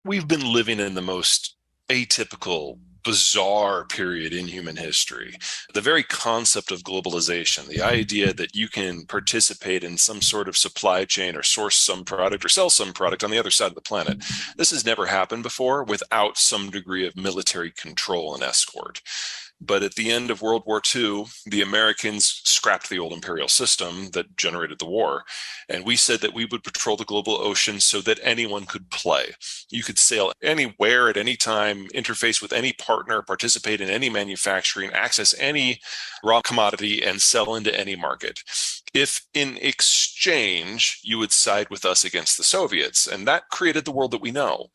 We've been living in the most atypical, bizarre period in human history. The very concept of globalization, the idea that you can participate in some sort of supply chain or source some product or sell some product on the other side of the planet, this has never happened before without some degree of military control and escort. But at the end of World War II, the Americans scrapped the old imperial system that generated the war. And we said that we would patrol the global ocean so that anyone could play. You could sail anywhere at any time, interface with any partner, participate in any manufacturing, access any raw commodity, and sell into any market. If in exchange you would side with us against the Soviets, and that created the world that we know.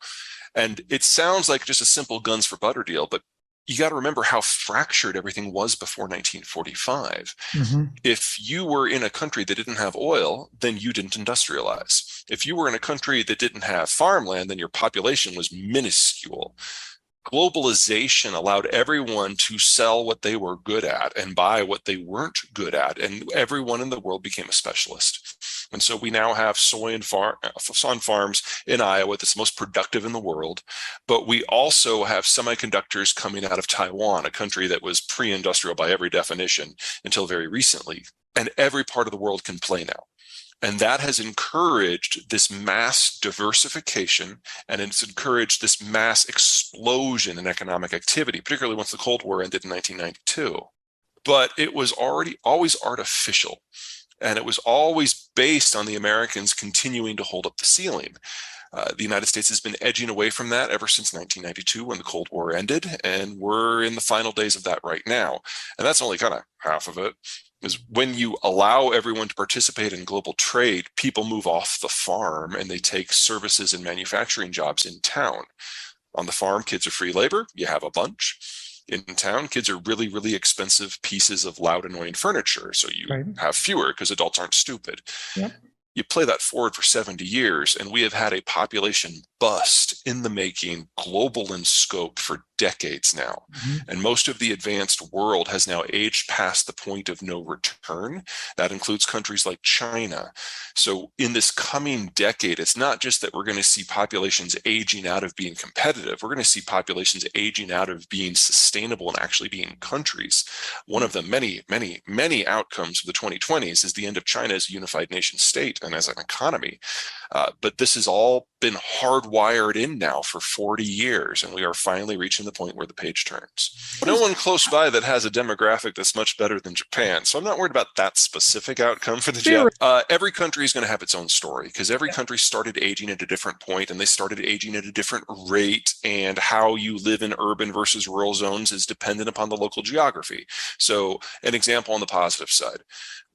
And it sounds like just a simple guns for butter deal, but you got to remember how fractured everything was before 1945. Hmm. If you were in a country that didn't have oil, then you didn't industrialize. If you were in a country that didn't have farmland, then your population was minuscule. Globalization allowed everyone to sell what they were good at and buy what they weren't good at, and everyone in the world became a specialist. And so we now have soy on farms in Iowa that's the most productive in the world, but we also have semiconductors coming out of Taiwan, a country that was pre-industrial by every definition until very recently. And every part of the world can play now. And that has encouraged this mass diversification, and it's encouraged this mass explosion in economic activity, particularly once the Cold War ended in 1992. But it was already always artificial. And it was always based on the Americans continuing to hold up the ceiling. The United States has been edging away from that ever since 1992 when the Cold War ended, and we're in the final days of that right now. And that's only kind of half of it. Is when you allow everyone to participate in global trade, people move off the farm and they take services and manufacturing jobs in town. On the farm, kids are free labor. You have a bunch. In town, kids are really, really expensive pieces of loud, annoying furniture. So you Right. have fewer because adults aren't stupid. Yep. You play that forward for 70 years, and we have had a population bust in the making, global in scope for decades now. Hmm. And most of the advanced world has now aged past the point of no return. That includes countries like China. So in this coming decade, it's not just that we're going to see populations aging out of being competitive. We're going to see populations aging out of being sustainable and actually being countries. One of the many, many, many outcomes of the 2020s is the end of China as a unified nation state and as an economy. But this has all been hardwired in now for 40 years, and we are finally reaching the point where the page turns. What No is one close by that has a demographic that's much better than Japan, so I'm not worried about that specific outcome for the theory? Jap. Every country is going to have its own story because every country started aging at a different point, and they started aging at a different rate, and how you live in urban versus rural zones is dependent upon the local geography. So an example on the positive side,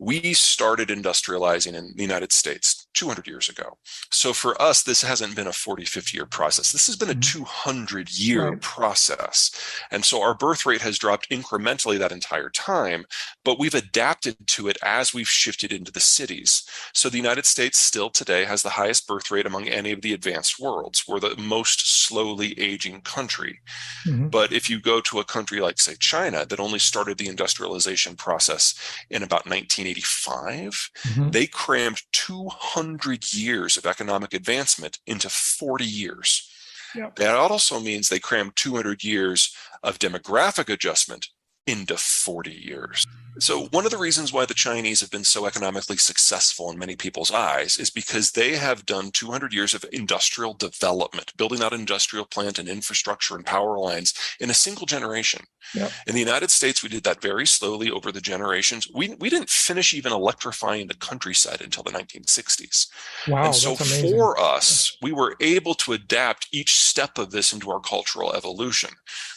we started industrializing in the United States 200 years ago. So for us, this hasn't been a 40, 50-year process. This has been a Mhm. 200-year Right. process. And so our birth rate has dropped incrementally that entire time, but we've adapted to it as we've shifted into the cities. So the United States still today has the highest birth rate among any of the advanced worlds. We're the most slowly aging country. Hmm. But if you go to a country like, say, China, that only started the industrialization process in about 1985, Hmm. they crammed 200 years of economic advancement into 40 years. Yep. That also means they crammed 200 years of demographic adjustment into 40 years. So, one of the reasons why the Chinese have been so economically successful in many people's eyes is because they have done 200 years of industrial development, building out industrial plant and infrastructure and power lines in a single generation. Yep. In the United States, we did that very slowly over the generations. We didn't finish even electrifying the countryside until the 1960s. And Wow, so that's amazing. for us, we were able to adapt each step of this into our cultural evolution.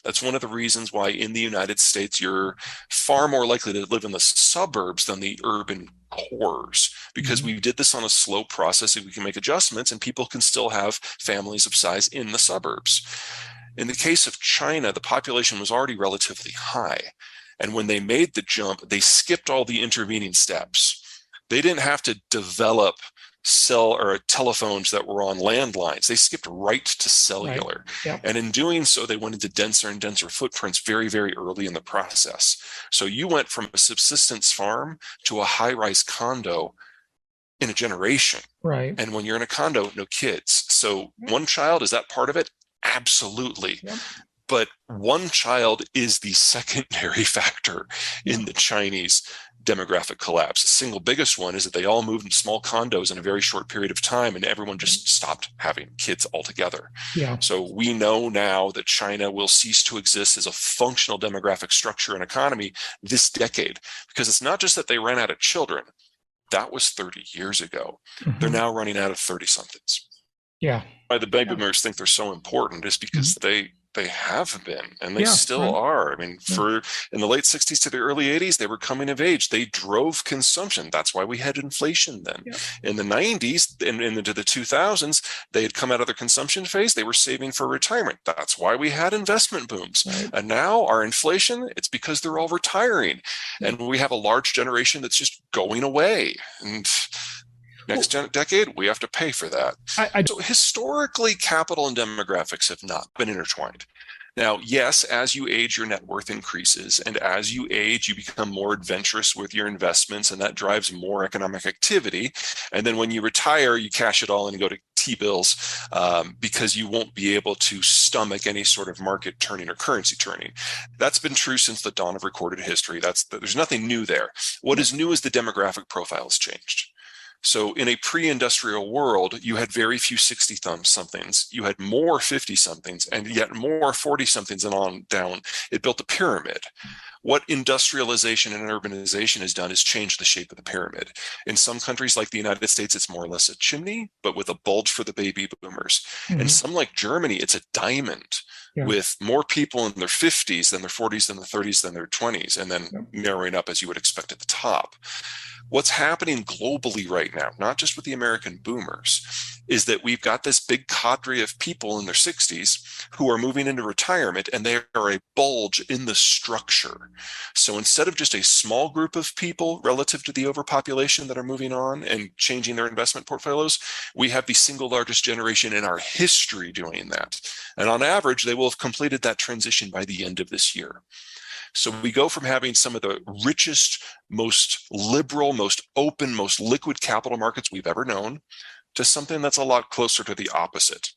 That's one of the reasons why in the United States, you're far more likely to live in the suburbs than the urban cores, because Hmm. we did this on a slow process and we can make adjustments and people can still have families of size in the suburbs. In the case of China, the population was already relatively high. And when they made the jump, they skipped all the intervening steps. They didn't have to develop cell or telephones that were on landlines. They skipped right to Right. cellular. Yep. And in doing so, they went into denser and denser footprints very, very early in the process. So you went from a subsistence farm to a high rise condo in a generation. Right. And when you're in a condo, no kids. So one child, is that part of it? Absolutely. Yep. But one child is the secondary factor in the Chinese demographic collapse. The single biggest one is that they all moved into small condos in a very short period of time, and everyone just stopped having kids altogether. Yeah. So we know now that China will cease to exist as a functional demographic structure and economy this decade, because it's not just that they ran out of children. That was 30 years ago. They're now running out of 30 somethings. Yeah. Why the baby boomers think they're so important is because they have been, and they still are. I mean, in the late 60s to the early 80s, they were coming of age. They drove consumption. That's why we had inflation then. In the 90s and into the 2000s, they had come out of their consumption phase. They were saving for retirement. That's why we had investment booms. And now our inflation, it's because they're all retiring. And we have a large generation that's just going away. And next decade, we have to pay for that. So historically, capital and demographics have not been intertwined. Now, yes, as you age, your net worth increases. And as you age, you become more adventurous with your investments, and that drives more economic activity. And then when you retire, you cash it all and go to T-bills because you won't be able to stomach any sort of market turning or currency turning. That's been true since the dawn of recorded history. There's nothing new there. What is new is the demographic profile has changed. So in a pre-industrial world, you had very few 60-somethings. You had more 50-somethings and yet more 40-somethings and on down. It built a pyramid. What industrialization and urbanization has done is change the shape of the pyramid. In some countries like the United States, it's more or less a chimney, but with a bulge for the baby boomers. In some like Germany, it's a diamond with more people in their 50s than their 40s, than their 30s, than their 20s, and then narrowing up as you would expect at the top. What's happening globally right now, not just with the American boomers, is that we've got this big cadre of people in their 60s who are moving into retirement, and they are a bulge in the structure. So instead of just a small group of people relative to the overpopulation that are moving on and changing their investment portfolios, we have the single largest generation in our history doing that. And on average, they will have completed that transition by the end of this year. So we go from having some of the richest, most liberal, most open, most liquid capital markets we've ever known to something that's a lot closer to the opposite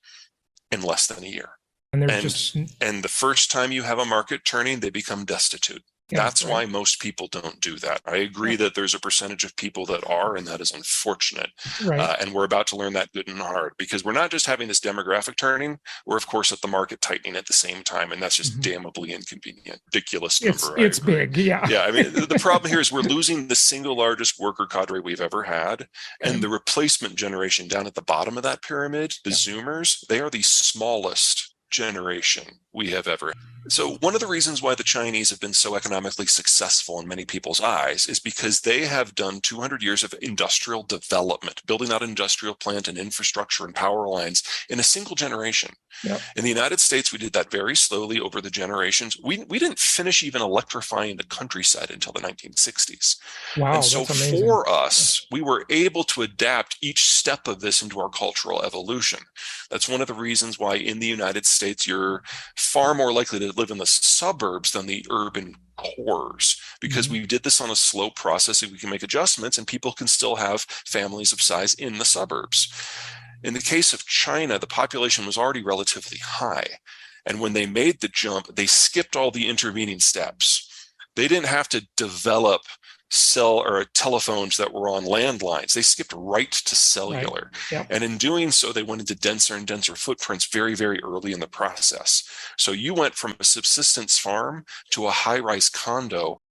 in less than a year. And the first time you have a market turning, they become destitute. That's why most people don't do that. I agree that there's a percentage of people that are, and that is unfortunate. And we're about to learn that good and hard, because we're not just having this demographic turning, we're of course at the market tightening at the same time, and that's just damnably inconvenient, ridiculous number. It's big, Yeah, I mean, the problem here is we're losing the single largest worker cadre we've ever had, and the replacement generation down at the bottom of that pyramid, the Zoomers, they are the smallest generation we have ever had. So one of the reasons why the Chinese have been so economically successful in many people's eyes is because they have done 200 years of industrial development, building out an industrial plant and infrastructure and power lines in a single generation. In the United States, we did that very slowly over the generations. We didn't finish even electrifying the countryside until the 1960s. Wow, and so that's amazing. For us, we were able to adapt each step of this into our cultural evolution. That's one of the reasons why in the United States, you're far more likely to live in the suburbs than the urban cores, because we did this on a slow process and we can make adjustments and people can still have families of size in the suburbs. In the case of China, the population was already relatively high. And when they made the jump, they skipped all the intervening steps. They didn't have to develop cell or telephones that were on landlines. They skipped right to cellular. And in doing so, they went into denser and denser footprints very, very early in the process. So you went from a subsistence farm to a high-rise condo